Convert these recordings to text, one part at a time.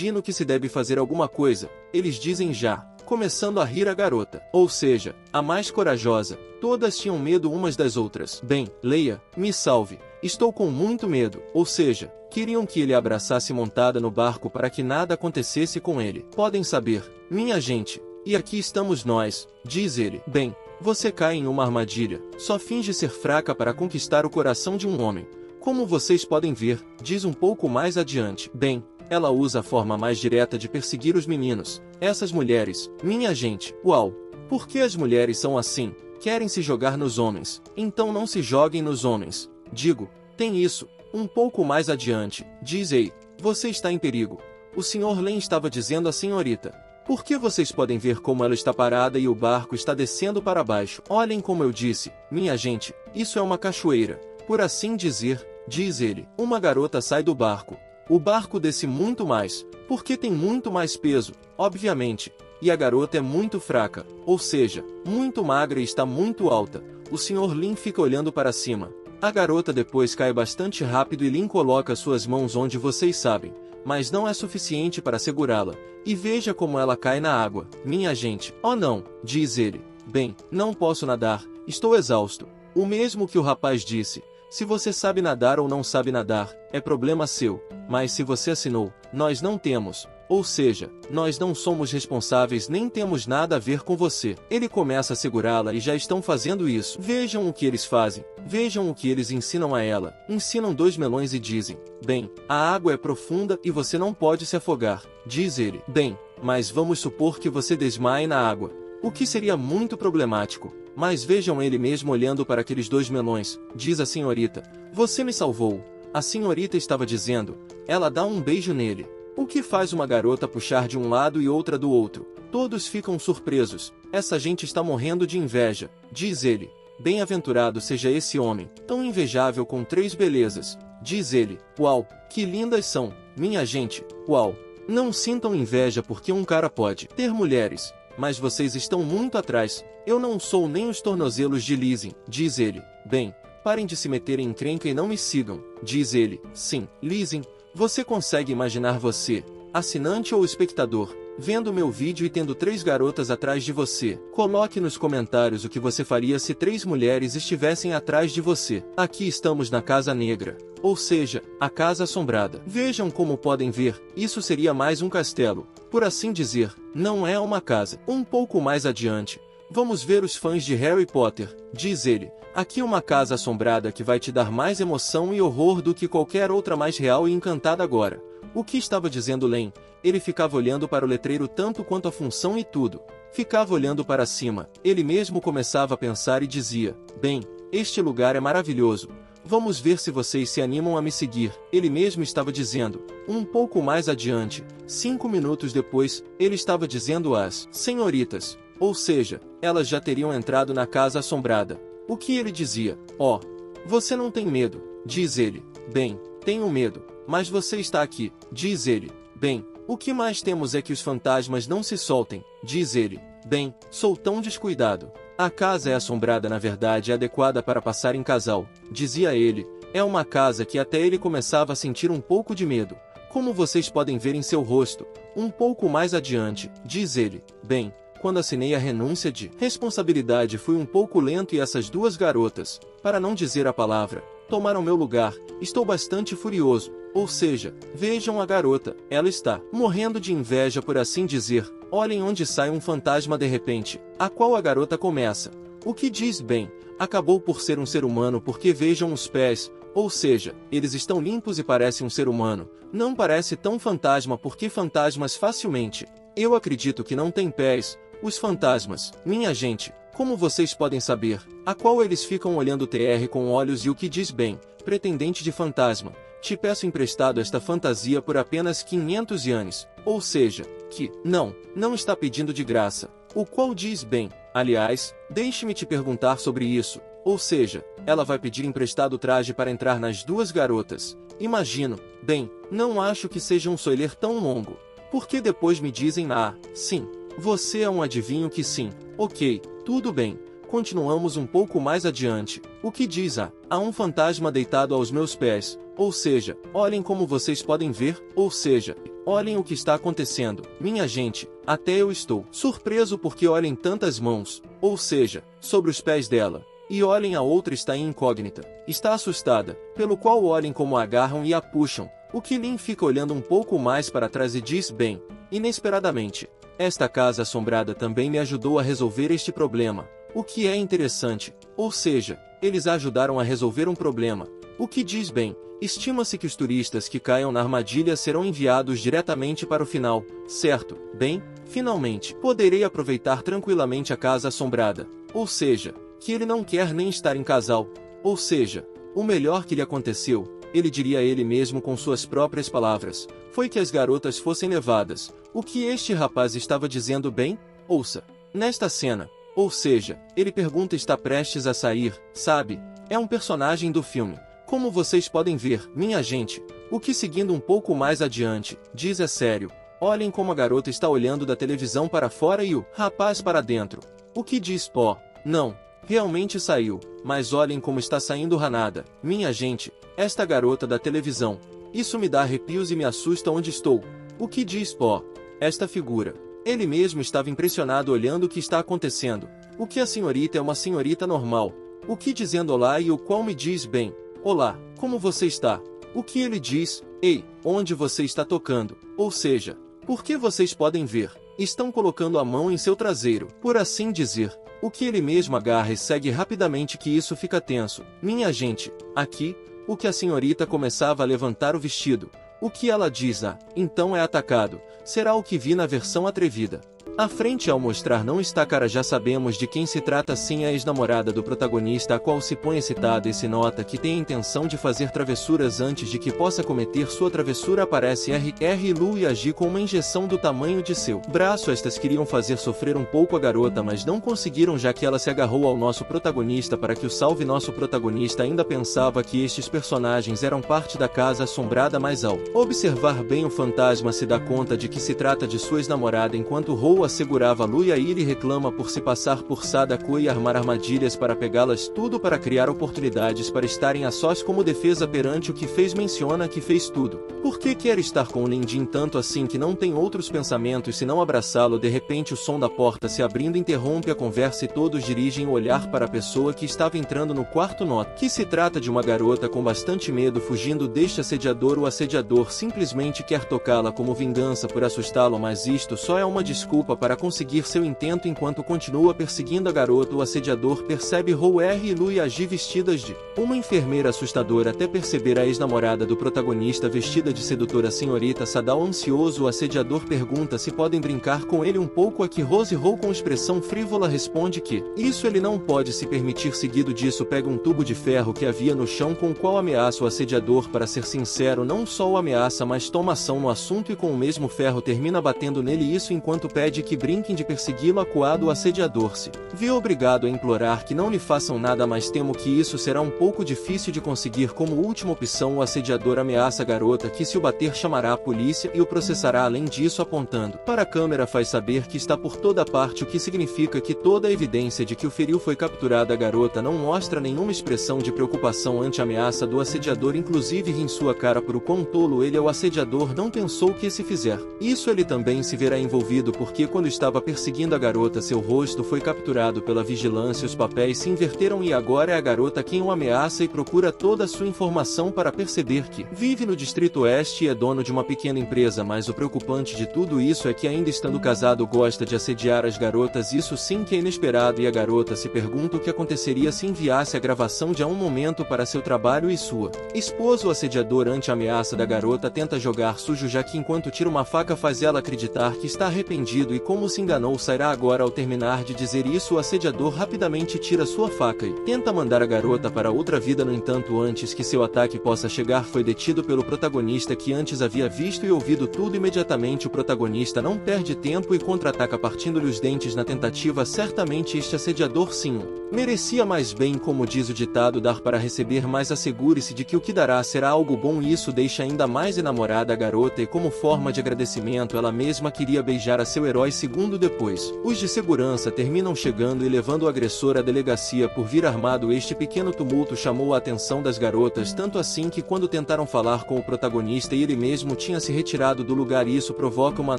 Imagino que se deve fazer alguma coisa, eles dizem já, começando a rir a garota. Ou seja, a mais corajosa. Todas tinham medo umas das outras. Bem, Leia, me salve. Estou com muito medo. Ou seja, queriam que ele a abraçasse montada no barco para que nada acontecesse com ele. Podem saber, minha gente, e aqui estamos nós, diz ele. Bem, você cai em uma armadilha. Só finge ser fraca para conquistar o coração de um homem. Como vocês podem ver, diz um pouco mais adiante. Bem, ela usa a forma mais direta de perseguir os meninos. Essas mulheres, minha gente, uau! Por que as mulheres são assim? Querem se jogar nos homens. Então não se joguem nos homens. Digo, tem isso. Um pouco mais adiante, diz ei, você está em perigo. O Sr. Len estava dizendo à senhorita. Por que vocês podem ver como ela está parada e o barco está descendo para baixo? Olhem como eu disse, minha gente, isso é uma cachoeira. Por assim dizer, diz ele. Uma garota sai do barco. O barco desce muito mais, porque tem muito mais peso, obviamente. E a garota é muito fraca, ou seja, muito magra e está muito alta. O Sr. Lin fica olhando para cima. A garota depois cai bastante rápido e Lin coloca suas mãos onde vocês sabem, mas não é suficiente para segurá-la. E veja como ela cai na água. Minha gente, oh não, diz ele. Bem, não posso nadar, estou exausto. O mesmo que o rapaz disse. Se você sabe nadar ou não sabe nadar, é problema seu. Mas se você assinou, nós não temos. Ou seja, nós não somos responsáveis nem temos nada a ver com você. Ele começa a segurá-la e já estão fazendo isso. Vejam o que eles fazem. Vejam o que eles ensinam a ela. Ensinam 2 melões e dizem, bem, a água é profunda e você não pode se afogar. Diz ele, bem, mas vamos supor que você desmaie na água. O que seria muito problemático. Mas vejam ele mesmo olhando para aqueles 2 melões. Diz a senhorita, você me salvou. A senhorita estava dizendo, ela dá um beijo nele. O que faz uma garota puxar de um lado e outra do outro? Todos ficam surpresos. Essa gente está morrendo de inveja, diz ele. Bem-aventurado seja esse homem, tão invejável com 3 belezas. Diz ele, uau, que lindas são, minha gente, uau. Não sintam inveja porque um cara pode ter mulheres, mas vocês estão muito atrás. Eu não sou nem os tornozelos de Lizzie, diz ele. Bem, parem de se meter em encrenca e não me sigam, diz ele. Sim, Lizzie. Você consegue imaginar você, assinante ou espectador, vendo meu vídeo e tendo 3 garotas atrás de você? Coloque nos comentários o que você faria se 3 mulheres estivessem atrás de você. Aqui estamos na Casa Negra, ou seja, a Casa Assombrada. Vejam como podem ver, isso seria mais um castelo, por assim dizer, não é uma casa. Um pouco mais adiante, vamos ver os fãs de Harry Potter, diz ele. Aqui uma casa assombrada que vai te dar mais emoção e horror do que qualquer outra mais real e encantada agora. O que estava dizendo Len? Ele ficava olhando para o letreiro tanto quanto a função e tudo. Ficava olhando para cima. Ele mesmo começava a pensar e dizia, bem, este lugar é maravilhoso. Vamos ver se vocês se animam a me seguir. Ele mesmo estava dizendo. Um pouco mais adiante, 5 minutos depois, ele estava dizendo às senhoritas. Ou seja, elas já teriam entrado na casa assombrada. O que ele dizia? Oh, você não tem medo, diz ele. Bem, tenho medo, mas você está aqui, diz ele. Bem, o que mais temos é que os fantasmas não se soltem, diz ele. Bem, sou tão descuidado. A casa é assombrada, na verdade é adequada para passar em casal, dizia ele. É uma casa que até ele começava a sentir um pouco de medo. Como vocês podem ver em seu rosto, um pouco mais adiante, diz ele. Bem, quando assinei a renúncia de responsabilidade fui um pouco lento e essas 2 garotas, para não dizer a palavra, tomaram meu lugar. Estou bastante furioso. Ou seja, vejam a garota, ela está morrendo de inveja por assim dizer. Olhem onde sai um fantasma de repente, a qual a garota começa. O que diz bem, acabou por ser um ser humano porque vejam os pés, ou seja, eles estão limpos e parece um ser humano. Não parece tão fantasma porque fantasmas facilmente. Eu acredito que não tem pés. Os fantasmas, minha gente, como vocês podem saber, a qual eles ficam olhando TR com olhos e o que diz bem, pretendente de fantasma, te peço emprestado esta fantasia por apenas 500 ienes, ou seja, que, não está pedindo de graça, o qual diz bem, aliás, deixe-me te perguntar sobre isso, ou seja, ela vai pedir emprestado o traje para entrar nas 2 garotas, imagino, bem, não acho que seja um spoiler tão longo, porque depois me dizem sim. Você é um adivinho que sim. Ok, tudo bem. Continuamos um pouco mais adiante. O que diz há um fantasma deitado aos meus pés. Ou seja, olhem como vocês podem ver. Ou seja, olhem o que está acontecendo. Minha gente, até eu estou surpreso porque olhem tantas mãos, ou seja, sobre os pés dela. E olhem, a outra está em incógnita. Está assustada, pelo qual olhem como a agarram e a puxam. O que Lin fica olhando um pouco mais para trás e diz bem, inesperadamente, esta casa assombrada também me ajudou a resolver este problema. O que é interessante, ou seja, eles ajudaram a resolver um problema. O que diz bem, estima-se que os turistas que caiam na armadilha serão enviados diretamente para o final, certo? Bem, finalmente, poderei aproveitar tranquilamente a casa assombrada. Ou seja, que ele não quer nem estar em casal. Ou seja, o melhor que lhe aconteceu, ele diria a ele mesmo com suas próprias palavras, foi que as garotas fossem levadas. O que este rapaz estava dizendo bem? Ouça. Nesta cena, ou seja, ele pergunta está prestes a sair, sabe? É um personagem do filme. Como vocês podem ver, minha gente, o que seguindo um pouco mais adiante, diz é sério. Olhem como a garota está olhando da televisão para fora e o rapaz para dentro. O que diz pó? Não, realmente saiu, mas olhem como está saindo Hanada. Minha gente, esta garota da televisão. Isso me dá arrepios e me assusta onde estou. O que diz pó? Esta figura. Ele mesmo estava impressionado olhando o que está acontecendo. O que a senhorita é uma senhorita normal. O que dizendo olá e o qual me diz bem. Olá, como você está? O que ele diz? Ei, onde você está tocando? Ou seja, porque vocês podem ver, estão colocando a mão em seu traseiro, por assim dizer. O que ele mesmo agarra e segue rapidamente que isso fica tenso. Minha gente, aqui, o que a senhorita começava a levantar o vestido. O que ela diz então é atacado, será o que vi na versão atrevida. À frente ao mostrar não está cara já sabemos de quem se trata sim a ex-namorada do protagonista a qual se põe excitada e se nota que tem a intenção de fazer travessuras antes de que possa cometer sua travessura aparece R.R. Lu e agir com uma injeção do tamanho de seu braço. Estas queriam fazer sofrer um pouco a garota mas não conseguiram já que ela se agarrou ao nosso protagonista para que o salve. Nosso protagonista ainda pensava que estes personagens eram parte da casa assombrada mas ao observar bem o fantasma se dá conta de que se trata de sua ex-namorada enquanto Ro segurava Lu e aí ele reclama por se passar por Sadako e armar armadilhas para pegá-las, tudo para criar oportunidades para estarem a sós como defesa perante o que fez. Menciona que fez tudo. Por que quer estar com Lindin tanto assim que não tem outros pensamentos senão abraçá-lo? De repente o som da porta se abrindo interrompe a conversa e todos dirigem o olhar para a pessoa que estava entrando no quarto. Nota que se trata de uma garota com bastante medo fugindo deste assediador. O assediador simplesmente quer tocá-la como vingança por assustá-lo mas isto só é uma desculpa para conseguir seu intento. Enquanto continua perseguindo a garota, o assediador percebe Ro, R e Lu e agir vestidas de uma enfermeira assustadora até perceber a ex-namorada do protagonista vestida de sedutora senhorita Sadao. Ansioso, o assediador pergunta se podem brincar com ele um pouco, a que Rose Ro com expressão frívola responde que isso ele não pode se permitir. Seguido disso pega um tubo de ferro que havia no chão com o qual ameaça o assediador. Para ser sincero, não só o ameaça mas toma ação no assunto e com o mesmo ferro termina batendo nele. Isso enquanto pede que brinquem de persegui-lo. Acuado, o assediador se vê obrigado a implorar que não lhe façam nada mas temo que isso será um pouco difícil de conseguir. Como última opção, o assediador ameaça a garota que se o bater chamará a polícia e o processará. Além disso, apontando para a câmera faz saber que está por toda parte, o que significa que toda a evidência de que o feriu foi capturada. A garota não mostra nenhuma expressão de preocupação ante a ameaça do assediador, inclusive ri em sua cara por o quão tolo ele é. O assediador não pensou que se fizer isso ele também se verá envolvido, porque quando estava perseguindo a garota seu rosto foi capturado pela vigilância. Os papéis se inverteram e agora é a garota quem o ameaça e procura toda a sua informação para perceber que vive no Distrito Oeste e é dono de uma pequena empresa. Mas o preocupante de tudo isso é que ainda estando casado gosta de assediar as garotas. Isso sim que é inesperado e a garota se pergunta o que aconteceria se enviasse a gravação de a um momento para seu trabalho e sua esposa. O assediador ante a ameaça da garota tenta jogar sujo já que enquanto tira uma faca faz ela acreditar que está arrependido e como se enganou sairá agora. Ao terminar de dizer isso o assediador rapidamente tira sua faca e tenta mandar a garota para outra vida. No entanto, antes que seu ataque possa chegar foi detido pelo protagonista que antes havia visto e ouvido tudo. Imediatamente o protagonista não perde tempo e contra-ataca partindo-lhe os dentes na tentativa. Certamente este assediador sim merecia mais bem, como diz o ditado, dar para receber, mas assegure-se de que o que dará será algo bom e isso deixa ainda mais enamorada a garota e como forma de agradecimento ela mesma queria beijar a seu herói. após segundo depois. Os de segurança terminam chegando e levando o agressor à delegacia por vir armado. Este pequeno tumulto chamou a atenção das garotas, tanto assim que quando tentaram falar com o protagonista e ele mesmo tinha se retirado do lugar, isso provoca uma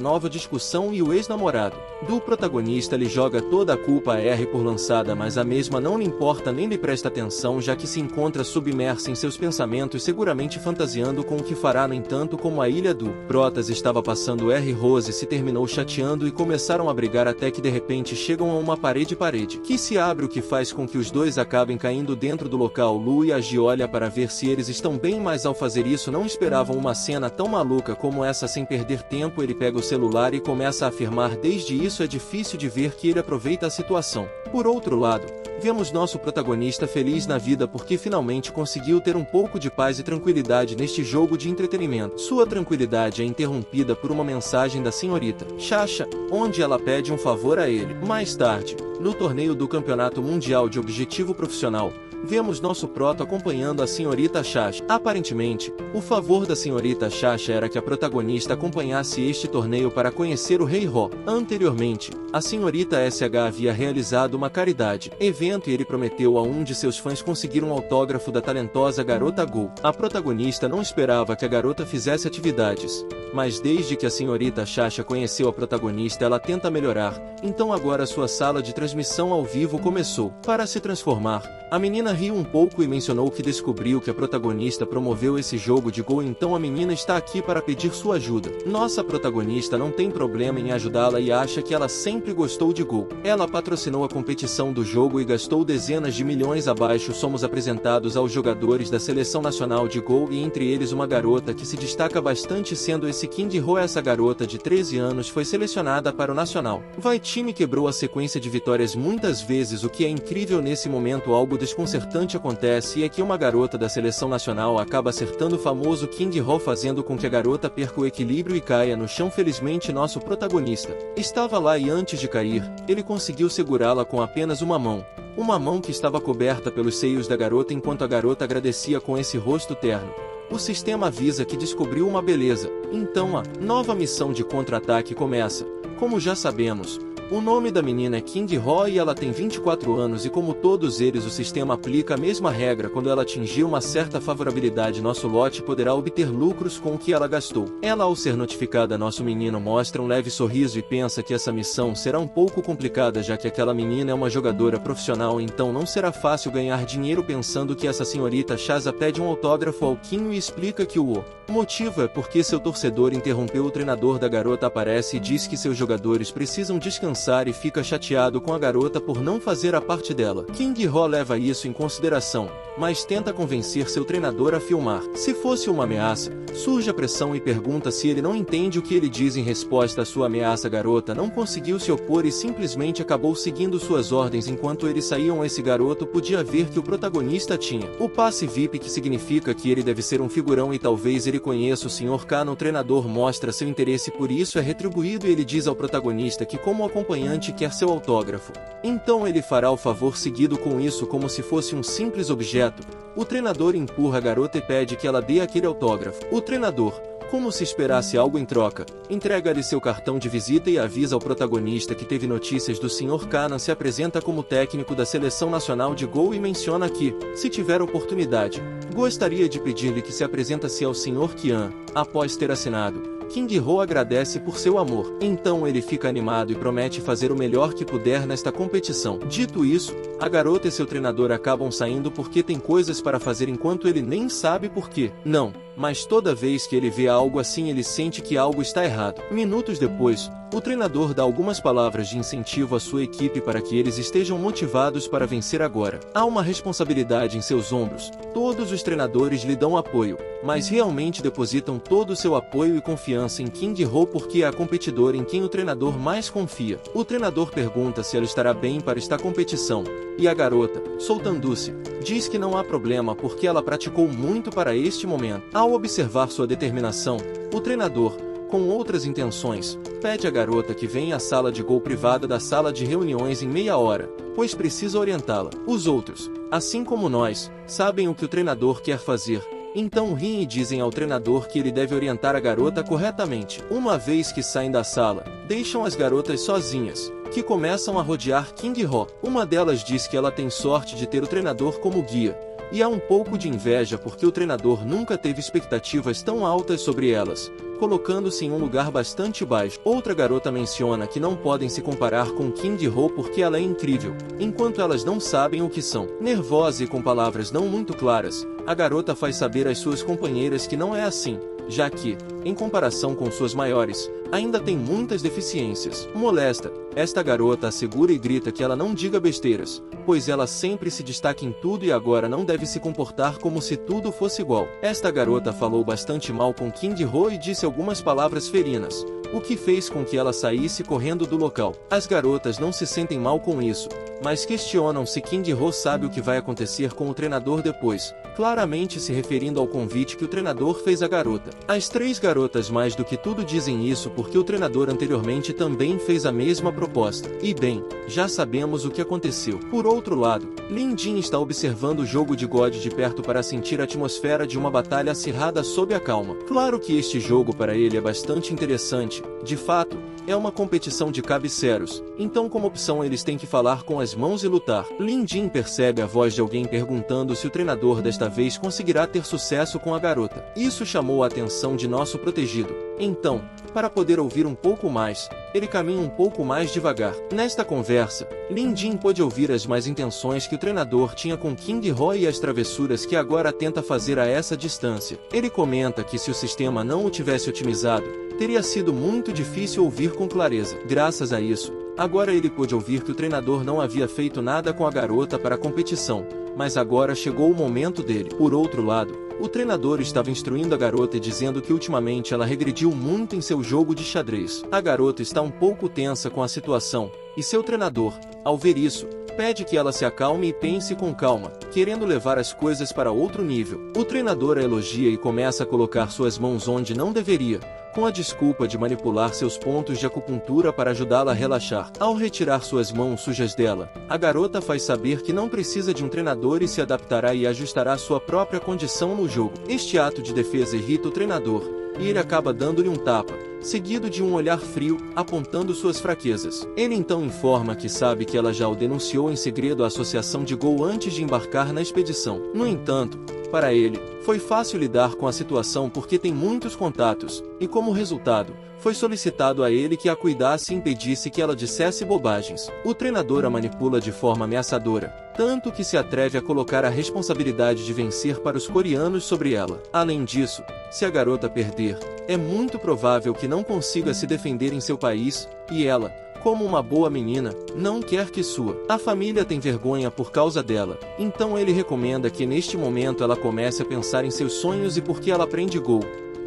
nova discussão e o ex-namorado do protagonista lhe joga toda a culpa a R por lançada, mas a mesma não lhe importa nem lhe presta atenção, já que se encontra submersa em seus pensamentos, seguramente fantasiando com o que fará. No entanto, como a ilha do Protas estava passando, R e Rose se terminou chateando e começaram a brigar até que de repente chegam a uma parede que se abre, o que faz com que os dois acabem caindo dentro do local. Lu e Agi olha para ver se eles estão bem, mas ao fazer isso não esperavam uma cena tão maluca como essa. Sem perder tempo, ele pega o celular e começa a afirmar. Desde isso é difícil de ver que ele aproveita a situação. Por outro lado, vemos nosso protagonista feliz na vida porque finalmente conseguiu ter um pouco de paz e tranquilidade neste jogo de entretenimento. Sua tranquilidade é interrompida por uma mensagem da senhorita Chacha, onde ela pede um favor a ele. Mais tarde, no torneio do Campeonato Mundial de Objetivo Profissional, vemos nosso proto acompanhando a senhorita Chacha. Aparentemente, o favor da senhorita Chacha era que a protagonista acompanhasse este torneio para conhecer o Rei Ro. Anteriormente, a senhorita SH havia realizado uma caridade evento e ele prometeu a um de seus fãs conseguir um autógrafo da talentosa garota Go. A protagonista não esperava que a garota fizesse atividades, mas desde que a senhorita Chacha conheceu a protagonista, ela tenta melhorar. Então agora sua sala de transmissão ao vivo começou. Para se transformar, a menina riu um pouco e mencionou que descobriu que a protagonista promoveu esse jogo de Go, então a menina está aqui para pedir sua ajuda. Nossa protagonista não tem problema em ajudá-la e acha que ela sempre gostou de Go. Ela patrocinou a competição do jogo e gastou dezenas de milhões. Abaixo somos apresentados aos jogadores da seleção nacional de Go e entre eles uma garota que se destaca bastante, sendo esse King Ro. Essa garota de 13 anos foi selecionada para o Nacional. Vai time quebrou a sequência de vitórias muitas vezes. O que é incrível nesse momento, algo desconcertante acontece, e é que uma garota da seleção nacional acaba acertando o famoso King Ro, fazendo com que a garota perca o equilíbrio e caia no chão. Felizmente nosso protagonista estava lá e antes de cair, ele conseguiu segurá-la com apenas uma mão que estava coberta pelos seios da garota, enquanto a garota agradecia com esse rosto terno. O sistema avisa que descobriu uma beleza. Então a nova missão de contra-ataque começa. Como já sabemos, o nome da menina é King Ro e ela tem 24 anos e como todos eles o sistema aplica a mesma regra. Quando ela atingir uma certa favorabilidade, nosso lote poderá obter lucros com o que ela gastou. Ela, ao ser notificada, nosso menino mostra um leve sorriso e pensa que essa missão será um pouco complicada, já que aquela menina é uma jogadora profissional, então não será fácil ganhar dinheiro. Pensando que essa senhorita Chaza pede um autógrafo ao Kinho e explica que o motivo é porque seu torcedor interrompeu. O treinador da garota aparece e diz que seus jogadores precisam descansar e fica chateado com a garota por não fazer a parte dela. King Ro leva isso em consideração, mas tenta convencer seu treinador a filmar. Se fosse uma ameaça, surge a pressão e pergunta se ele não entende o que ele diz. Em resposta à sua ameaça, a garota não conseguiu se opor e simplesmente acabou seguindo suas ordens. Enquanto eles saíam, esse garoto podia ver que o protagonista tinha o passe VIP, que significa que ele deve ser um figurão e talvez ele conheça o Sr. K. O treinador mostra seu interesse, por isso é retribuído e ele diz ao protagonista que como acompanhante quer seu autógrafo. Então ele fará o favor. Seguido com isso, como se fosse um simples objeto, o treinador empurra a garota e pede que ela dê aquele autógrafo. O treinador, como se esperasse algo em troca, entrega-lhe seu cartão de visita e avisa ao protagonista que teve notícias do Sr. Kanan. Se apresenta como técnico da seleção nacional de Go e menciona que, se tiver oportunidade, gostaria de pedir-lhe que se apresentasse ao Sr. Kian. Após ter assinado, King Ro agradece por seu amor. Então ele fica animado e promete fazer o melhor que puder nesta competição. Dito isso, a garota e seu treinador acabam saindo porque tem coisas para fazer, enquanto ele nem sabe por quê. Não, mas toda vez que ele vê algo assim, ele sente que algo está errado. Minutos depois, o treinador dá algumas palavras de incentivo à sua equipe para que eles estejam motivados para vencer agora. Há uma responsabilidade em seus ombros. Todos os treinadores lhe dão apoio, mas realmente depositam todo o seu apoio e confiança em King Ro porque é a competidora em quem o treinador mais confia. O treinador pergunta se ela estará bem para esta competição, e a garota, soltando-se, diz que não há problema porque ela praticou muito para este momento. Ao observar sua determinação, o treinador, com outras intenções, pede à garota que venha à sala de Go privada da sala de reuniões em meia hora, pois precisa orientá-la. Os outros, assim como nós, sabem o que o treinador quer fazer, então riem e dizem ao treinador que ele deve orientar a garota corretamente. Uma vez que saem da sala, deixam as garotas sozinhas, que começam a rodear King Ho. Uma delas diz que ela tem sorte de ter o treinador como guia, e há um pouco de inveja porque o treinador nunca teve expectativas tão altas sobre elas, colocando-se em um lugar bastante baixo. Outra garota menciona que não podem se comparar com King Ho porque ela é incrível, enquanto elas não sabem o que são. Nervosa e com palavras não muito claras, a garota faz saber às suas companheiras que não é assim, já que, em comparação com suas maiores, ainda tem muitas deficiências. Molesta, esta garota assegura e grita que ela não diga besteiras, pois ela sempre se destaca em tudo e agora não deve se comportar como se tudo fosse igual. Esta garota falou bastante mal com King Ho e disse algumas palavras ferinas, o que fez com que ela saísse correndo do local. As garotas não se sentem mal com isso, mas questionam se King Ho sabe o que vai acontecer com o treinador depois, claramente se referindo ao convite que o treinador fez à garota. As três garotas mais do que tudo dizem isso porque o treinador anteriormente também fez a mesma proposta. E bem, já sabemos o que aconteceu. Por outro lado, Lin Jin está observando o jogo de God de perto para sentir a atmosfera de uma batalha acirrada sob a calma. Claro que este jogo para ele é bastante interessante, de fato, é uma competição de cabeceros, então como opção eles têm que falar com as mãos e lutar. Lin Jin percebe a voz de alguém perguntando se o treinador desta vez conseguirá ter sucesso com a garota. Isso chamou a atenção de nosso protegido. Então, para poder ouvir um pouco mais, ele caminha um pouco mais devagar. Nesta conversa, Lin Jin pôde ouvir as más intenções que o treinador tinha com King Ho e as travessuras que agora tenta fazer a essa distância. Ele comenta que se o sistema não o tivesse otimizado, teria sido muito difícil ouvir com clareza. Graças a isso, agora ele pôde ouvir que o treinador não havia feito nada com a garota para a competição, mas agora chegou o momento dele. Por outro lado, o treinador estava instruindo a garota e dizendo que ultimamente ela regrediu muito em seu jogo de xadrez. A garota está um pouco tensa com a situação, e seu treinador, ao ver isso, pede que ela se acalme e pense com calma, querendo levar as coisas para outro nível. O treinador a elogia e começa a colocar suas mãos onde não deveria, com a desculpa de manipular seus pontos de acupuntura para ajudá-la a relaxar. Ao retirar suas mãos sujas dela, a garota faz saber que não precisa de um treinador e se adaptará e ajustará sua própria condição no jogo. Este ato de defesa irrita o treinador, e ele acaba dando-lhe um tapa, seguido de um olhar frio, apontando suas fraquezas. Ele então informa que sabe que ela já o denunciou em segredo à associação de Go antes de embarcar na expedição. No entanto, para ele, foi fácil lidar com a situação porque tem muitos contatos, e como resultado, foi solicitado a ele que a cuidasse e impedisse que ela dissesse bobagens. O treinador a manipula de forma ameaçadora, tanto que se atreve a colocar a responsabilidade de vencer para os coreanos sobre ela. Além disso, se a garota perder, é muito provável que não consiga se defender em seu país, e ela, como uma boa menina, não quer que a família tem vergonha por causa dela. Então ele recomenda que neste momento ela comece a pensar em seus sonhos e porque ela aprende Go.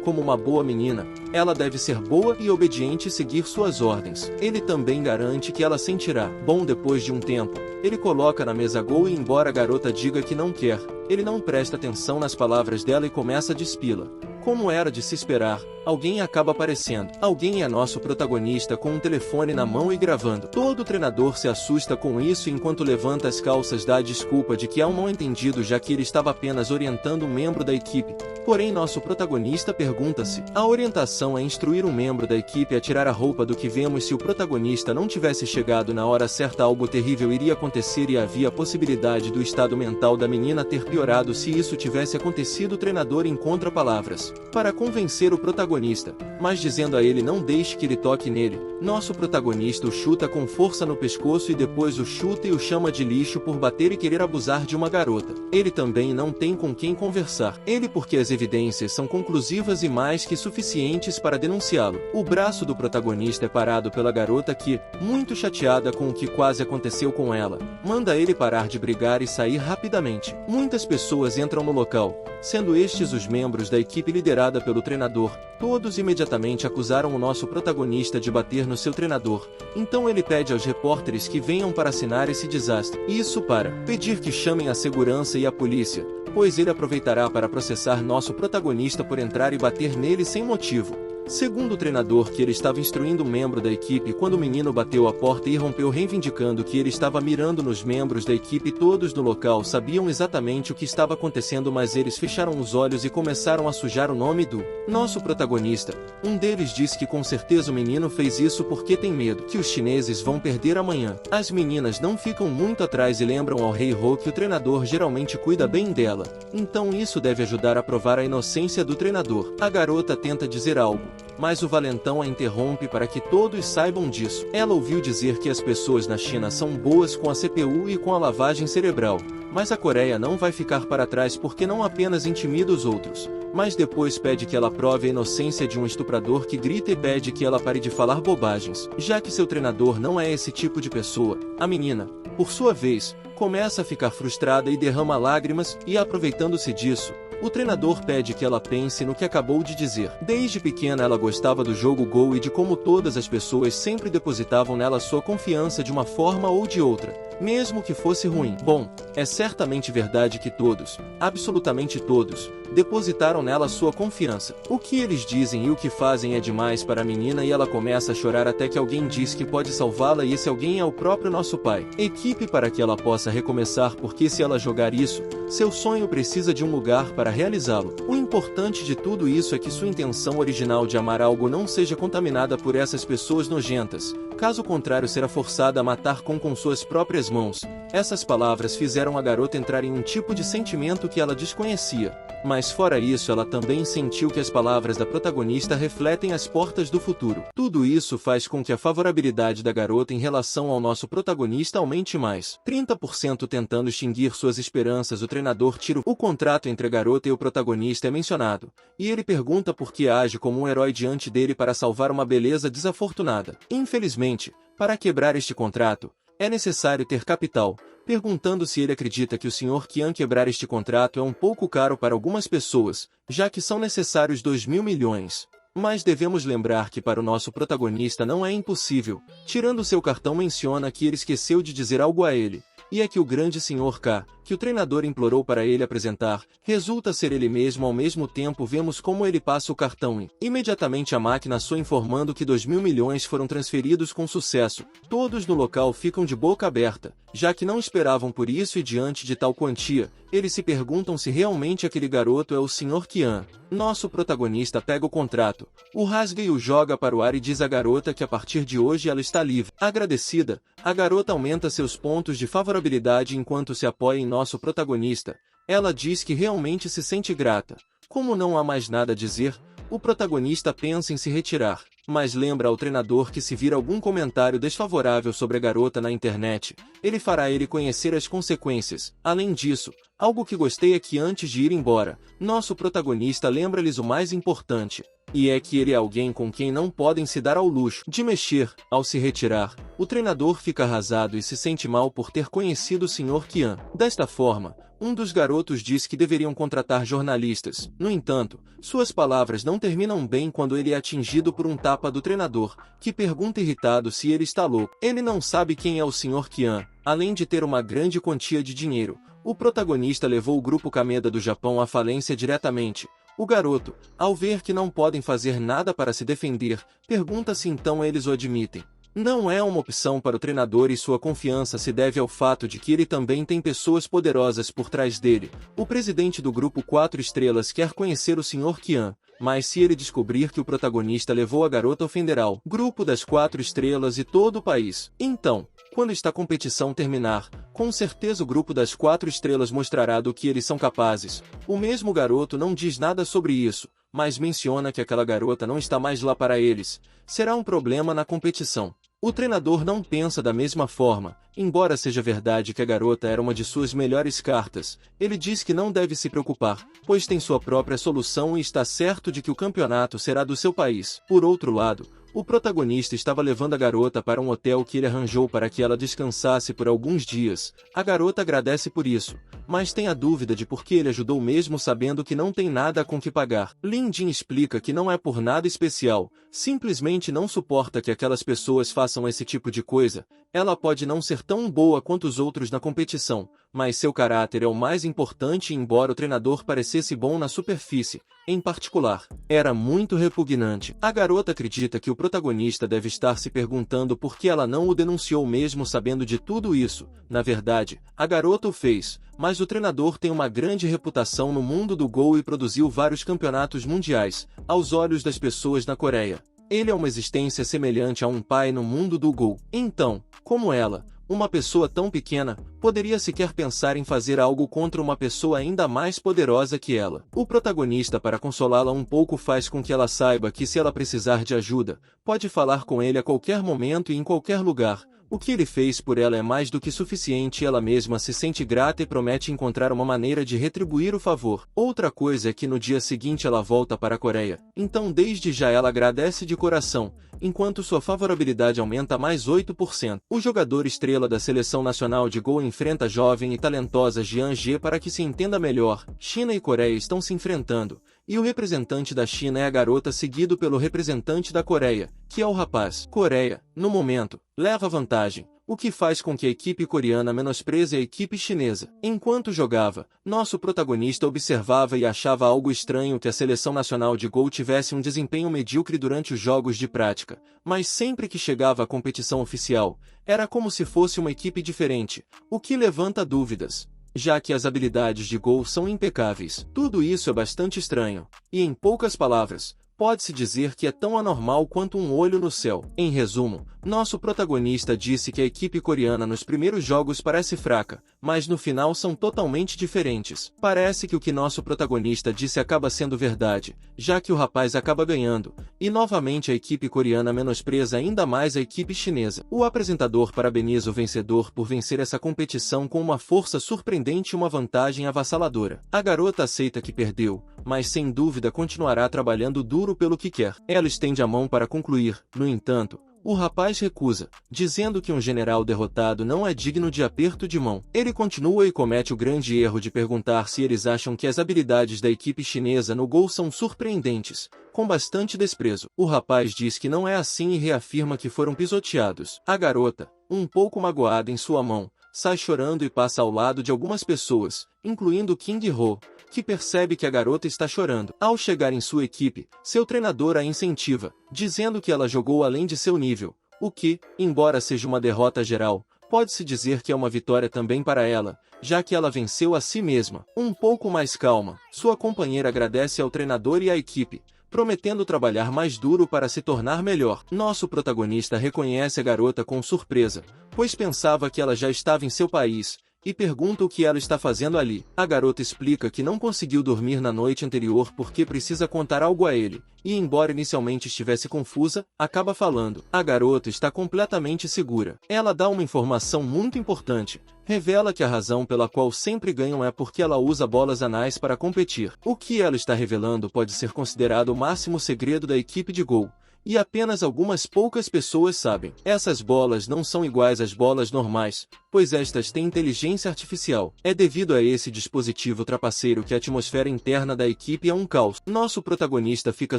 Como uma boa menina, ela deve ser boa e obediente e seguir suas ordens. Ele também garante que ela sentirá bom depois de um tempo. Ele coloca na mesa Go e embora a garota diga que não quer, ele não presta atenção nas palavras dela e começa a despi-la. Como era de se esperar, alguém acaba aparecendo. Alguém é nosso protagonista com um telefone na mão e gravando. Todo treinador se assusta com isso e enquanto levanta as calças dá a desculpa de que há um mal-entendido já que ele estava apenas orientando um membro da equipe. Porém nosso protagonista pergunta-se. A orientação é instruir um membro da equipe a tirar a roupa do que vemos se o protagonista não tivesse chegado na hora certa algo terrível iria acontecer e havia a possibilidade do estado mental da menina ter piorado se isso tivesse acontecido. O treinador encontra palavras para convencer o protagonista, mas dizendo a ele não deixe que ele toque nele. Nosso protagonista o chuta com força no pescoço e depois o chuta e o chama de lixo por bater e querer abusar de uma garota. Ele também não tem com quem conversar. Ele porque as evidências são conclusivas e mais que suficientes para denunciá-lo. O braço do protagonista é parado pela garota que, muito chateada com o que quase aconteceu com ela, manda ele parar de brigar e sair rapidamente. Muitas pessoas entram no local, sendo estes os membros da equipe liderada pelo treinador. Todos imediatamente acusaram o nosso protagonista de bater no seu treinador, então ele pede aos repórteres que venham para assinar esse desastre. Isso para pedir que chamem a segurança e a polícia, pois ele aproveitará para processar nosso protagonista por entrar e bater nele sem motivo. Segundo o treinador, que ele estava instruindo um membro da equipe quando o menino bateu a porta e rompeu, reivindicando que ele estava mirando nos membros da equipe. Todos no local sabiam exatamente o que estava acontecendo, mas eles fecharam os olhos e começaram a sujar o nome do nosso protagonista. Um deles disse que com certeza o menino fez isso porque tem medo que os chineses vão perder amanhã. As meninas não ficam muito atrás e lembram ao Rei Ho que o treinador geralmente cuida bem dela, então isso deve ajudar a provar a inocência do treinador. A garota tenta dizer algo, mas o valentão a interrompe para que todos saibam disso. Ela ouviu dizer que as pessoas na China são boas com a CPU e com a lavagem cerebral, mas a Coreia não vai ficar para trás porque não apenas intimida os outros, mas depois pede que ela prove a inocência de um estuprador que grita e pede que ela pare de falar bobagens, já que seu treinador não é esse tipo de pessoa. A menina, por sua vez, começa a ficar frustrada e derrama lágrimas, e aproveitando-se disso, o treinador pede que ela pense no que acabou de dizer. Desde pequena ela gostava do jogo Go e de como todas as pessoas sempre depositavam nela sua confiança de uma forma ou de outra, mesmo que fosse ruim. Bom, é certamente verdade que todos, absolutamente todos, depositaram nela sua confiança. O que eles dizem e o que fazem é demais para a menina e ela começa a chorar até que alguém diz que pode salvá-la, e esse alguém é o próprio nosso pai. Equipe para que ela possa recomeçar, porque se ela jogar isso, seu sonho precisa de um lugar para realizá-lo. O importante de tudo isso é que sua intenção original de amar algo não seja contaminada por essas pessoas nojentas. Caso contrário, será forçada a matar com suas próprias mãos. Essas palavras fizeram a garota entrar em um tipo de sentimento que ela desconhecia. Mas fora isso, ela também sentiu que as palavras da protagonista refletem as portas do futuro. Tudo isso faz com que a favorabilidade da garota em relação ao nosso protagonista aumente mais. 30% tentando extinguir suas esperanças. O treinador tira o contrato entre a garota e o protagonista é mencionado, e ele pergunta por que age como um herói diante dele para salvar uma beleza desafortunada. Infelizmente, para quebrar este contrato, é necessário ter capital, perguntando se ele acredita que o Sr. Qian quebrar este contrato é um pouco caro para algumas pessoas, já que são necessários 2.000 milhões. Mas devemos lembrar que para o nosso protagonista não é impossível. Tirando seu cartão, menciona que ele esqueceu de dizer algo a ele, e é que o grande Sr. K, que o treinador implorou para ele apresentar, resulta ser ele mesmo. Ao mesmo tempo, vemos como ele passa o cartão e imediatamente a máquina soa informando que 2.000 milhões foram transferidos com sucesso. Todos no local ficam de boca aberta, já que não esperavam por isso, e diante de tal quantia, eles se perguntam se realmente aquele garoto é o Sr. Qian. Nosso protagonista pega o contrato, o rasga e o joga para o ar e diz à garota que a partir de hoje ela está livre. Agradecida, a garota aumenta seus pontos de favorabilidade enquanto se apoia em nosso protagonista. Ela diz que realmente se sente grata. Como não há mais nada a dizer, o protagonista pensa em se retirar, mas lembra ao treinador que se vir algum comentário desfavorável sobre a garota na internet, ele fará ele conhecer as consequências. Além disso, algo que gostei é que antes de ir embora, nosso protagonista lembra-lhes o mais importante, e é que ele é alguém com quem não podem se dar ao luxo de mexer. Ao se retirar, o treinador fica arrasado e se sente mal por ter conhecido o Sr. Qian. Desta forma, um dos garotos diz que deveriam contratar jornalistas. No entanto, suas palavras não terminam bem quando ele é atingido por um tapa do treinador, que pergunta irritado se ele está louco. Ele não sabe quem é o Sr. Qian, além de ter uma grande quantia de dinheiro. O protagonista levou o grupo Kameda do Japão à falência diretamente. O garoto, ao ver que não podem fazer nada para se defender, pergunta se então eles o admitem. Não é uma opção para o treinador e sua confiança se deve ao fato de que ele também tem pessoas poderosas por trás dele. O presidente do grupo 4 estrelas quer conhecer o Sr. Qian, mas se ele descobrir que o protagonista levou a garota ao federal, grupo das 4 estrelas e todo o país, então, quando esta competição terminar, com certeza o grupo das 4 estrelas mostrará do que eles são capazes. O mesmo garoto não diz nada sobre isso, mas menciona que aquela garota não está mais lá para eles. Será um problema na competição. O treinador não pensa da mesma forma, embora seja verdade que a garota era uma de suas melhores cartas. Ele diz que não deve se preocupar, pois tem sua própria solução e está certo de que o campeonato será do seu país. Por outro lado, O protagonista estava levando a garota para um hotel que ele arranjou para que ela descansasse por alguns dias. A garota agradece por isso, mas tem a dúvida de por que ele ajudou mesmo sabendo que não tem nada com que pagar. Lin Jin explica que não é por nada especial, simplesmente não suporta que aquelas pessoas façam esse tipo de coisa. Ela pode não ser tão boa quanto os outros na competição, mas seu caráter é o mais importante e embora o treinador parecesse bom na superfície, em particular, era muito repugnante. A garota acredita que o protagonista deve estar se perguntando por que ela não o denunciou mesmo sabendo de tudo isso. Na verdade, a garota o fez, mas o treinador tem uma grande reputação no mundo do Go e produziu vários campeonatos mundiais, aos olhos das pessoas na Coreia. Ele é uma existência semelhante a um pai no mundo do Go. Então, como ela, uma pessoa tão pequena, poderia sequer pensar em fazer algo contra uma pessoa ainda mais poderosa que ela. O protagonista, para consolá-la um pouco, faz com que ela saiba que se ela precisar de ajuda, pode falar com ele a qualquer momento e em qualquer lugar. O que ele fez por ela é mais do que suficiente e ela mesma se sente grata e promete encontrar uma maneira de retribuir o favor. Outra coisa é que no dia seguinte ela volta para a Coreia, então desde já ela agradece de coração, enquanto sua favorabilidade aumenta mais 8%. O jogador estrela da seleção nacional de Go enfrenta a jovem e talentosa Jian Ge. Para que se entenda melhor, China e Coreia estão se enfrentando, e o representante da China é a garota seguido pelo representante da Coreia, que é o rapaz. Coreia, no momento, leva vantagem, o que faz com que a equipe coreana menospreze a equipe chinesa. Enquanto jogava, nosso protagonista observava e achava algo estranho que a seleção nacional de Go tivesse um desempenho medíocre durante os jogos de prática, mas sempre que chegava à competição oficial, era como se fosse uma equipe diferente, o que levanta dúvidas, já que as habilidades de Go são impecáveis. Tudo isso é bastante estranho, e em poucas palavras, pode-se dizer que é tão anormal quanto um olho no céu. Em resumo, nosso protagonista disse que a equipe coreana nos primeiros jogos parece fraca, mas no final são totalmente diferentes. Parece que o que nosso protagonista disse acaba sendo verdade, já que o rapaz acaba ganhando, e novamente a equipe coreana menospreza ainda mais a equipe chinesa. O apresentador parabeniza o vencedor por vencer essa competição com uma força surpreendente e uma vantagem avassaladora. A garota aceita que perdeu, mas sem dúvida continuará trabalhando duro pelo que quer. Ela estende a mão para concluir, no entanto, o rapaz recusa, dizendo que um general derrotado não é digno de aperto de mão. Ele continua e comete o grande erro de perguntar se eles acham que as habilidades da equipe chinesa no Go são surpreendentes, com bastante desprezo. O rapaz diz que não é assim e reafirma que foram pisoteados. A garota, um pouco magoada em sua mão, sai chorando e passa ao lado de algumas pessoas, incluindo King Ho, que percebe que a garota está chorando. Ao chegar em sua equipe, seu treinador a incentiva, dizendo que ela jogou além de seu nível, o que, embora seja uma derrota geral, pode-se dizer que é uma vitória também para ela, já que ela venceu a si mesma. Um pouco mais calma, sua companheira agradece ao treinador e à equipe, prometendo trabalhar mais duro para se tornar melhor. Nosso protagonista reconhece a garota com surpresa, pois pensava que ela já estava em seu país, e pergunta o que ela está fazendo ali. A garota explica que não conseguiu dormir na noite anterior porque precisa contar algo a ele, e embora inicialmente estivesse confusa, acaba falando. A garota está completamente segura. Ela dá uma informação muito importante. Revela que a razão pela qual sempre ganham é porque ela usa bolas anais para competir. O que ela está revelando pode ser considerado o máximo segredo da equipe de Go, e apenas algumas poucas pessoas sabem. Essas bolas não são iguais às bolas normais, pois estas têm inteligência artificial. É devido a esse dispositivo trapaceiro que a atmosfera interna da equipe é um caos. Nosso protagonista fica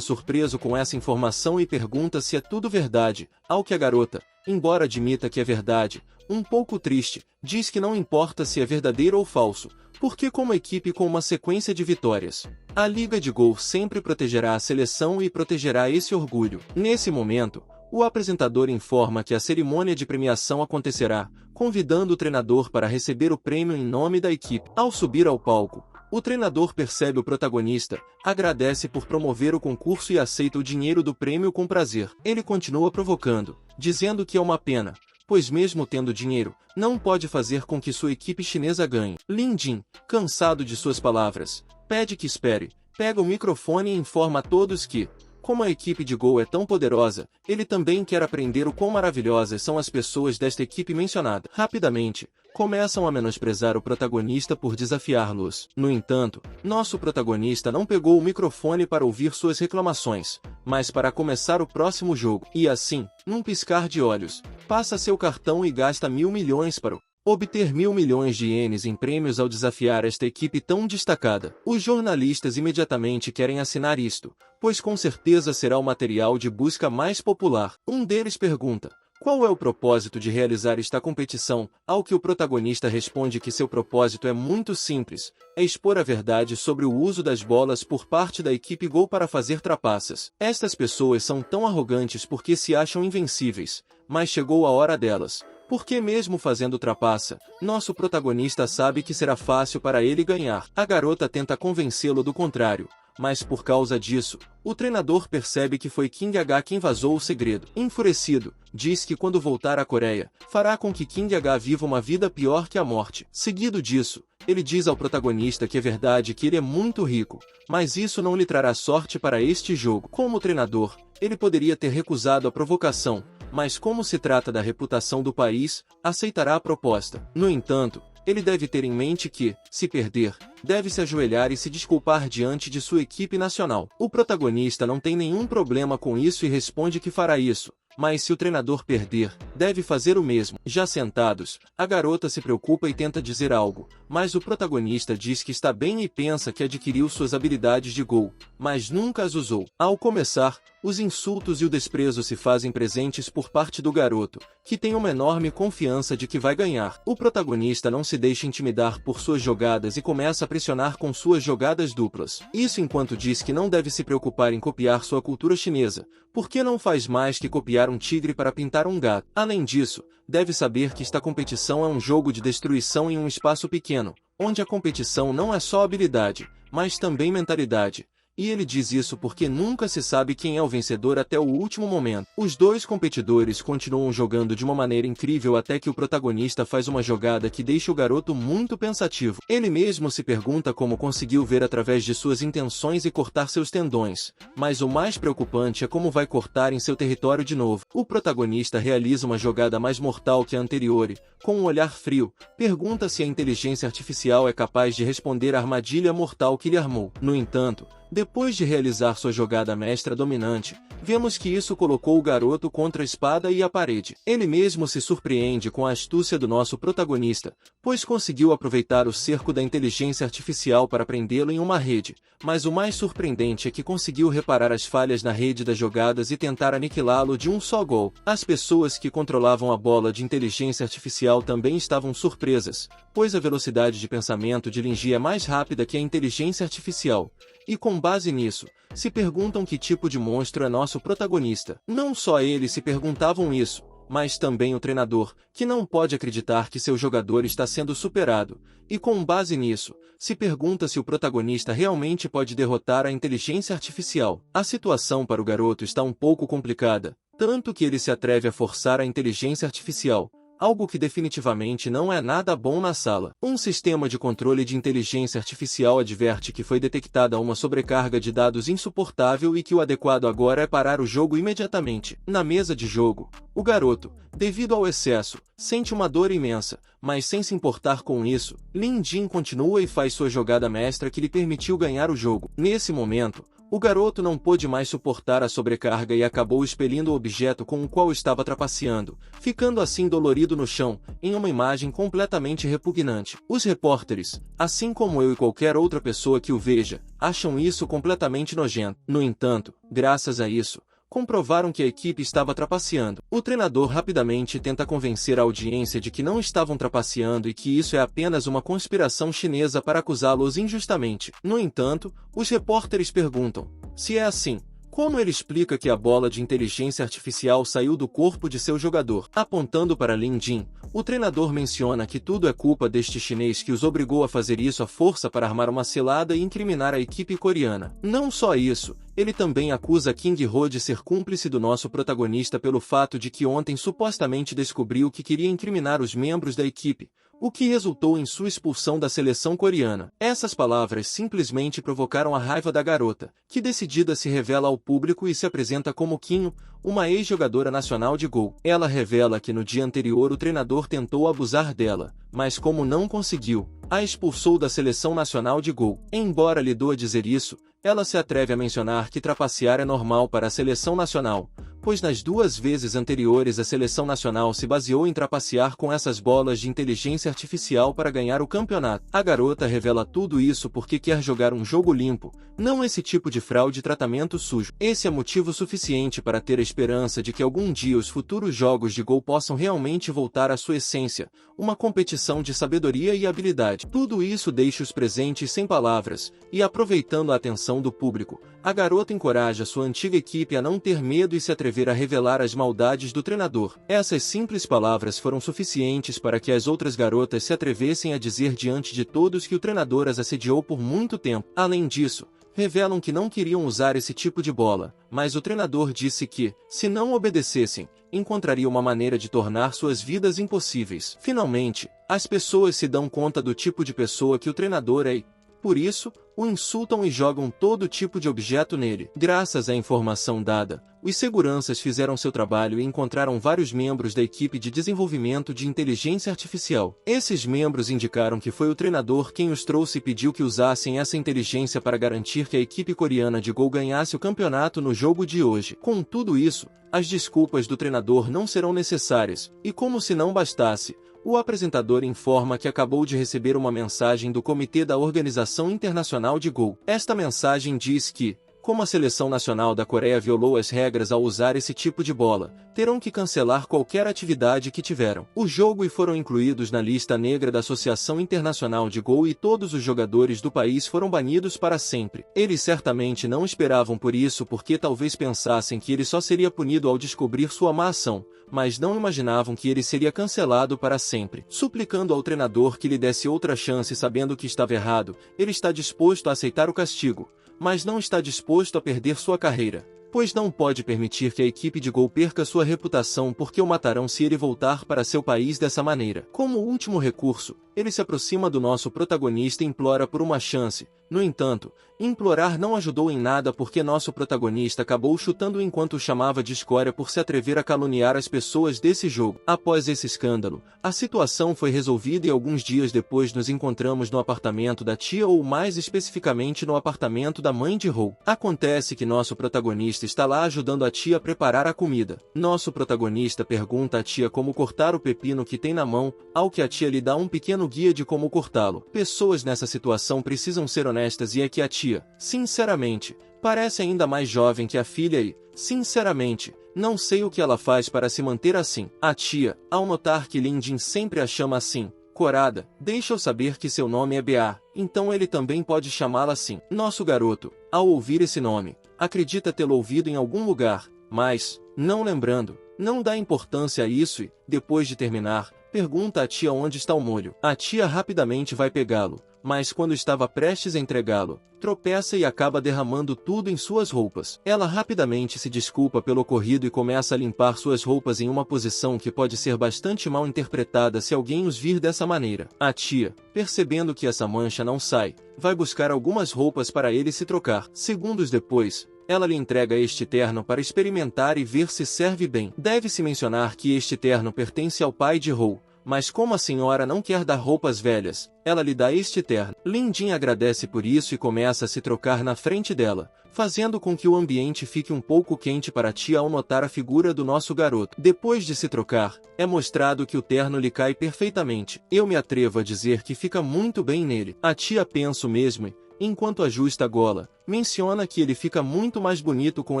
surpreso com essa informação e pergunta se é tudo verdade, ao que a garota, embora admita que é verdade, um pouco triste, diz que não importa se é verdadeiro ou falso, porque como equipe com uma sequência de vitórias, a Liga de Go sempre protegerá a seleção e protegerá esse orgulho. Nesse momento, o apresentador informa que a cerimônia de premiação acontecerá, convidando o treinador para receber o prêmio em nome da equipe. Ao subir ao palco, o treinador percebe o protagonista, agradece por promover o concurso e aceita o dinheiro do prêmio com prazer. Ele continua provocando, dizendo que é uma pena, pois mesmo tendo dinheiro, não pode fazer com que sua equipe chinesa ganhe. Lin Jin, cansado de suas palavras, pede que espere, pega o microfone e informa a todos que, Como a equipe de Go é tão poderosa, ele também quer aprender o quão maravilhosas são as pessoas desta equipe mencionada. Rapidamente, começam a menosprezar o protagonista por desafiá-los. No entanto, nosso protagonista não pegou o microfone para ouvir suas reclamações, mas para começar o próximo jogo. E assim, num piscar de olhos, passa seu cartão e gasta 1.000 milhões para obter 1.000 milhões de ienes em prêmios ao desafiar esta equipe tão destacada. Os jornalistas imediatamente querem assinar isto, pois com certeza será o material de busca mais popular. Um deles pergunta: qual é o propósito de realizar esta competição? Ao que o protagonista responde que seu propósito é muito simples, é expor a verdade sobre o uso das bolas por parte da equipe Go para fazer trapaças. Estas pessoas são tão arrogantes porque se acham invencíveis, mas chegou a hora delas. Porque mesmo fazendo trapaça, nosso protagonista sabe que será fácil para ele ganhar. A garota tenta convencê-lo do contrário, mas por causa disso, o treinador percebe que foi King H quem vazou o segredo. Enfurecido, diz que quando voltar à Coreia, fará com que King H viva uma vida pior que a morte. Seguido disso, ele diz ao protagonista que é verdade que ele é muito rico, mas isso não lhe trará sorte para este jogo. Como treinador, ele poderia ter recusado a provocação, mas como se trata da reputação do país, aceitará a proposta. No entanto, ele deve ter em mente que, se perder, deve se ajoelhar e se desculpar diante de sua equipe nacional. O protagonista não tem nenhum problema com isso e responde que fará isso, mas se o treinador perder, deve fazer o mesmo. Já sentados, a garota se preocupa e tenta dizer algo, mas o protagonista diz que está bem e pensa que adquiriu suas habilidades de Go, mas nunca as usou. Ao começar, os insultos e o desprezo se fazem presentes por parte do garoto, que tem uma enorme confiança de que vai ganhar. O protagonista não se deixa intimidar por suas jogadas e começa a pressionar com suas jogadas duplas. Isso enquanto diz que não deve se preocupar em copiar sua cultura chinesa, porque não faz mais que copiar um tigre para pintar um gato. Além disso, deve saber que esta competição é um jogo de destruição em um espaço pequeno, onde a competição não é só habilidade, mas também mentalidade. E ele diz isso porque nunca se sabe quem é o vencedor até o último momento. Os dois competidores continuam jogando de uma maneira incrível até que o protagonista faz uma jogada que deixa o garoto muito pensativo. Ele mesmo se pergunta como conseguiu ver através de suas intenções e cortar seus tendões, mas o mais preocupante é como vai cortar em seu território de novo. O protagonista realiza uma jogada mais mortal que a anterior e, com um olhar frio, pergunta se a inteligência artificial é capaz de responder à armadilha mortal que lhe armou. No entanto, depois de realizar sua jogada mestra dominante, vemos que isso colocou o garoto contra a espada e a parede. Ele mesmo se surpreende com a astúcia do nosso protagonista, pois conseguiu aproveitar o cerco da inteligência artificial para prendê-lo em uma rede, mas o mais surpreendente é que conseguiu reparar as falhas na rede das jogadas e tentar aniquilá-lo de um só gol. As pessoas que controlavam a bola de inteligência artificial também estavam surpresas, pois a velocidade de pensamento de Lin Ji é mais rápida que a inteligência artificial. E com base nisso, se perguntam que tipo de monstro é nosso protagonista. Não só eles se perguntavam isso, mas também o treinador, que não pode acreditar que seu jogador está sendo superado. E com base nisso, se pergunta se o protagonista realmente pode derrotar a inteligência artificial. A situação para o garoto está um pouco complicada, tanto que ele se atreve a forçar a inteligência artificial, algo que definitivamente não é nada bom na sala. Um sistema de controle de inteligência artificial adverte que foi detectada uma sobrecarga de dados insuportável e que o adequado agora é parar o jogo imediatamente. Na mesa de jogo, o garoto, devido ao excesso, sente uma dor imensa, mas sem se importar com isso, Lin Jin continua e faz sua jogada mestra que lhe permitiu ganhar o jogo. Nesse momento, o garoto não pôde mais suportar a sobrecarga e acabou expelindo o objeto com o qual estava trapaceando, ficando assim dolorido no chão, em uma imagem completamente repugnante. Os repórteres, assim como eu e qualquer outra pessoa que o veja, acham isso completamente nojento. No entanto, graças a isso, comprovaram que a equipe estava trapaceando. O treinador rapidamente tenta convencer a audiência de que não estavam trapaceando e que isso é apenas uma conspiração chinesa para acusá-los injustamente. No entanto, os repórteres perguntam: se é assim, como ele explica que a bola de inteligência artificial saiu do corpo de seu jogador? Apontando para Lin Jin, o treinador menciona que tudo é culpa deste chinês que os obrigou a fazer isso à força para armar uma cilada e incriminar a equipe coreana. Não só isso, ele também acusa King Ho de ser cúmplice do nosso protagonista pelo fato de que ontem supostamente descobriu que queria incriminar os membros da equipe, o que resultou em sua expulsão da seleção coreana. Essas palavras simplesmente provocaram a raiva da garota, que decidida se revela ao público e se apresenta como Quinho, uma ex-jogadora nacional de Gol. Ela revela que no dia anterior o treinador tentou abusar dela, mas como não conseguiu, a expulsou da seleção nacional de Gol. Embora lhe doa dizer isso, ela se atreve a mencionar que trapacear é normal para a seleção nacional, pois nas 2 vezes anteriores a seleção nacional se baseou em trapacear com essas bolas de inteligência artificial para ganhar o campeonato. A garota revela tudo isso porque quer jogar um jogo limpo, não esse tipo de fraude e tratamento sujo. Esse é motivo suficiente para ter a esperança de que algum dia os futuros jogos de Gol possam realmente voltar à sua essência, uma competição de sabedoria e habilidade. Tudo isso deixa os presentes sem palavras, e aproveitando a atenção do público, a garota encoraja sua antiga equipe a não ter medo e se atrever a revelar as maldades do treinador. Essas simples palavras foram suficientes para que as outras garotas se atrevessem a dizer diante de todos que o treinador as assediou por muito tempo. Além disso, revelam que não queriam usar esse tipo de bola, mas o treinador disse que, se não obedecessem, encontraria uma maneira de tornar suas vidas impossíveis. Finalmente, as pessoas se dão conta do tipo de pessoa que o treinador é e, por isso, o insultam e jogam todo tipo de objeto nele. Graças à informação dada, os seguranças fizeram seu trabalho e encontraram vários membros da equipe de desenvolvimento de inteligência artificial. Esses membros indicaram que foi o treinador quem os trouxe e pediu que usassem essa inteligência para garantir que a equipe coreana de Gol ganhasse o campeonato no jogo de hoje. Com tudo isso, as desculpas do treinador não serão necessárias, e como se não bastasse, o apresentador informa que acabou de receber uma mensagem do Comitê da Organização Internacional de Gol. Esta mensagem diz que, como a seleção nacional da Coreia violou as regras ao usar esse tipo de bola, terão que cancelar qualquer atividade que tiveram. O jogo e foram incluídos na lista negra da Associação Internacional de Gol e todos os jogadores do país foram banidos para sempre. Eles certamente não esperavam por isso porque talvez pensassem que ele só seria punido ao descobrir sua má ação, mas não imaginavam que ele seria cancelado para sempre. Suplicando ao treinador que lhe desse outra chance sabendo que estava errado, ele está disposto a aceitar o castigo, mas não está disposto a perder sua carreira, pois não pode permitir que a equipe de Gol perca sua reputação porque o matarão se ele voltar para seu país dessa maneira. Como último recurso, ele se aproxima do nosso protagonista e implora por uma chance. No entanto, implorar não ajudou em nada porque nosso protagonista acabou chutando enquanto o chamava de escória por se atrever a caluniar as pessoas desse jogo. Após esse escândalo, a situação foi resolvida e alguns dias depois nos encontramos no apartamento da tia ou mais especificamente no apartamento da mãe de Ho. Acontece que nosso protagonista está lá ajudando a tia a preparar a comida. Nosso protagonista pergunta à tia como cortar o pepino que tem na mão, ao que a tia lhe dá um pequeno guia de como cortá-lo. Pessoas nessa situação precisam ser honestas e é que a tia, sinceramente, parece ainda mais jovem que a filha e, sinceramente, não sei o que ela faz para se manter assim. A tia, ao notar que Lindin sempre a chama assim, Corada, deixa-o saber que seu nome é Bea, então ele também pode chamá-la assim. Nosso garoto, ao ouvir esse nome, acredita tê-lo ouvido em algum lugar, mas, não lembrando, não dá importância a isso e, depois de terminar, pergunta à tia onde está o molho. A tia rapidamente vai pegá-lo, mas quando estava prestes a entregá-lo, tropeça e acaba derramando tudo em suas roupas. Ela rapidamente se desculpa pelo ocorrido e começa a limpar suas roupas em uma posição que pode ser bastante mal interpretada se alguém os vir dessa maneira. A tia, percebendo que essa mancha não sai, vai buscar algumas roupas para ele se trocar. Segundos depois, ela lhe entrega este terno para experimentar e ver se serve bem. Deve-se mencionar que este terno pertence ao pai de Ho, mas como a senhora não quer dar roupas velhas, ela lhe dá este terno. Lindin agradece por isso e começa a se trocar na frente dela, fazendo com que o ambiente fique um pouco quente para a tia ao notar a figura do nosso garoto. Depois de se trocar, é mostrado que o terno lhe cai perfeitamente. Eu me atrevo a dizer que fica muito bem nele. A tia pensa o mesmo e, enquanto ajusta a gola, menciona que ele fica muito mais bonito com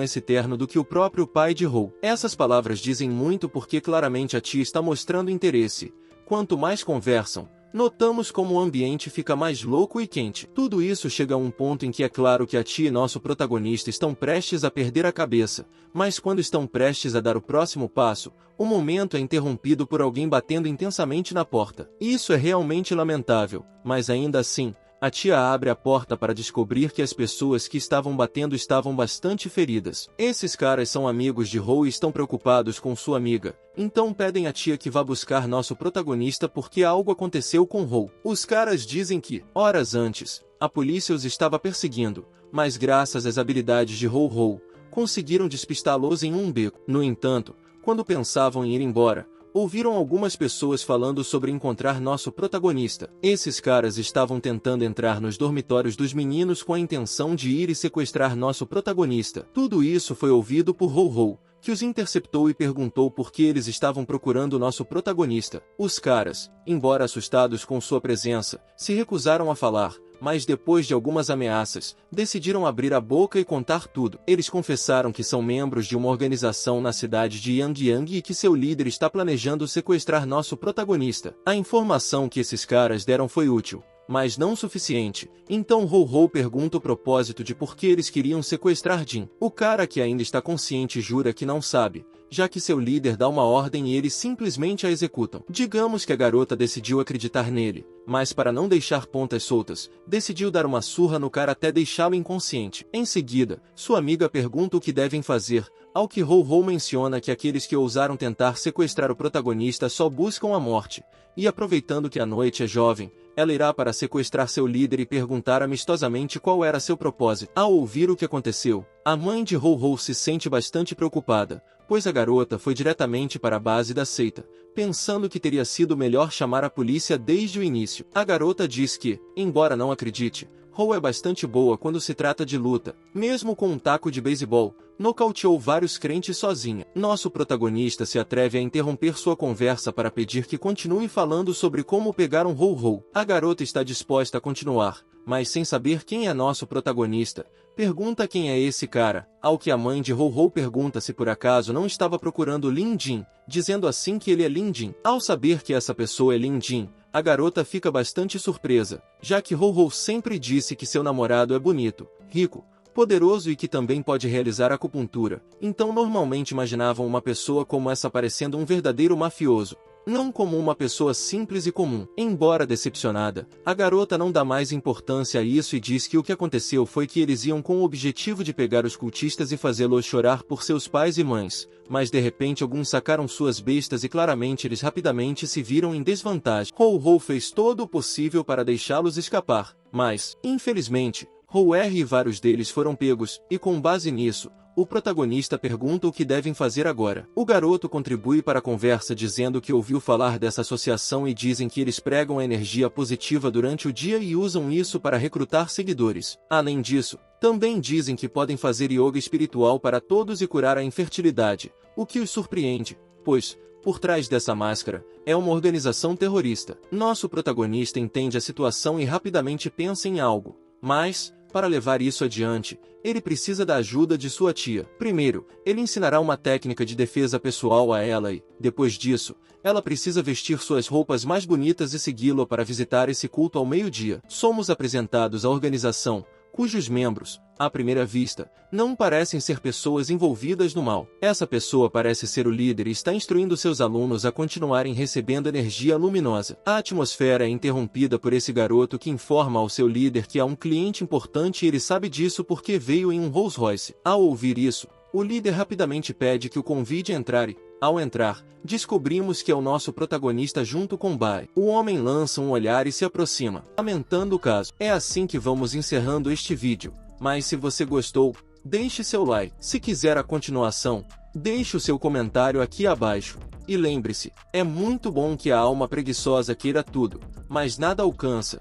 esse terno do que o próprio pai de Ho. Essas palavras dizem muito porque claramente a tia está mostrando interesse. Quanto mais conversam, notamos como o ambiente fica mais louco e quente. Tudo isso chega a um ponto em que é claro que a tia e nosso protagonista estão prestes a perder a cabeça, mas quando estão prestes a dar o próximo passo, o momento é interrompido por alguém batendo intensamente na porta. Isso é realmente lamentável, mas ainda assim, a tia abre a porta para descobrir que as pessoas que estavam batendo estavam bastante feridas. Esses caras são amigos de Ho e estão preocupados com sua amiga, então pedem à tia que vá buscar nosso protagonista porque algo aconteceu com Ho. Os caras dizem que, horas antes, a polícia os estava perseguindo, mas graças às habilidades de Ho, conseguiram despistá-los em um beco. No entanto, quando pensavam em ir embora, ouviram algumas pessoas falando sobre encontrar nosso protagonista. Esses caras estavam tentando entrar nos dormitórios dos meninos com a intenção de ir e sequestrar nosso protagonista. Tudo isso foi ouvido por Ho, que os interceptou e perguntou por que eles estavam procurando nosso protagonista. Os caras, embora assustados com sua presença, se recusaram a falar, mas depois de algumas ameaças, decidiram abrir a boca e contar tudo. Eles confessaram que são membros de uma organização na cidade de Yangyang e que seu líder está planejando sequestrar nosso protagonista. A informação que esses caras deram foi útil, mas não suficiente. Então Ho pergunta o propósito de por que eles queriam sequestrar Jin. O cara, que ainda está consciente, jura que não sabe, já que seu líder dá uma ordem e eles simplesmente a executam. Digamos que a garota decidiu acreditar nele, mas para não deixar pontas soltas, decidiu dar uma surra no cara até deixá-lo inconsciente. Em seguida, sua amiga pergunta o que devem fazer, ao que Ho menciona que aqueles que ousaram tentar sequestrar o protagonista só buscam a morte, e aproveitando que a noite é jovem, ela irá para sequestrar seu líder e perguntar amistosamente qual era seu propósito. Ao ouvir o que aconteceu, a mãe de Ho se sente bastante preocupada, pois a garota foi diretamente para a base da seita, pensando que teria sido melhor chamar a polícia desde o início. A garota diz que, embora não acredite, Ho é bastante boa quando se trata de luta. Mesmo com um taco de beisebol, nocauteou vários crentes sozinha. Nosso protagonista se atreve a interromper sua conversa para pedir que continue falando sobre como pegaram Ho. A garota está disposta a continuar, mas sem saber quem é nosso protagonista, pergunta quem é esse cara, ao que a mãe de Ho pergunta se por acaso não estava procurando Lin Jin, dizendo assim que ele é Lin Jin. Ao saber que essa pessoa é Lin Jin, a garota fica bastante surpresa, já que Ho sempre disse que seu namorado é bonito, rico, poderoso e que também pode realizar acupuntura. Então normalmente imaginavam uma pessoa como essa parecendo um verdadeiro mafioso, não como uma pessoa simples e comum. Embora decepcionada, a garota não dá mais importância a isso e diz que o que aconteceu foi que eles iam com o objetivo de pegar os cultistas e fazê-los chorar por seus pais e mães, mas de repente alguns sacaram suas bestas e claramente eles rapidamente se viram em desvantagem. Ho fez todo o possível para deixá-los escapar, mas, infelizmente, Ho e vários deles foram pegos, e com base nisso, o protagonista pergunta o que devem fazer agora. O garoto contribui para a conversa dizendo que ouviu falar dessa associação e dizem que eles pregam a energia positiva durante o dia e usam isso para recrutar seguidores. Além disso, também dizem que podem fazer yoga espiritual para todos e curar a infertilidade, o que os surpreende, pois, por trás dessa máscara, é uma organização terrorista. Nosso protagonista entende a situação e rapidamente pensa em algo, mas, para levar isso adiante, ele precisa da ajuda de sua tia. Primeiro, ele ensinará uma técnica de defesa pessoal a ela e, depois disso, ela precisa vestir suas roupas mais bonitas e segui-lo para visitar esse culto ao meio-dia. Somos apresentados à organização, cujos membros, à primeira vista, não parecem ser pessoas envolvidas no mal. Essa pessoa parece ser o líder e está instruindo seus alunos a continuarem recebendo energia luminosa. A atmosfera é interrompida por esse garoto que informa ao seu líder que há um cliente importante e ele sabe disso porque veio em um Rolls Royce. Ao ouvir isso, o líder rapidamente pede que o convide a entrar e, ao entrar, descobrimos que é o nosso protagonista junto com Bai. O homem lança um olhar e se aproxima, lamentando o caso. É assim que vamos encerrando este vídeo, mas se você gostou, deixe seu like. Se quiser a continuação, deixe o seu comentário aqui abaixo. E lembre-se, é muito bom que a alma preguiçosa queira tudo, mas nada alcança.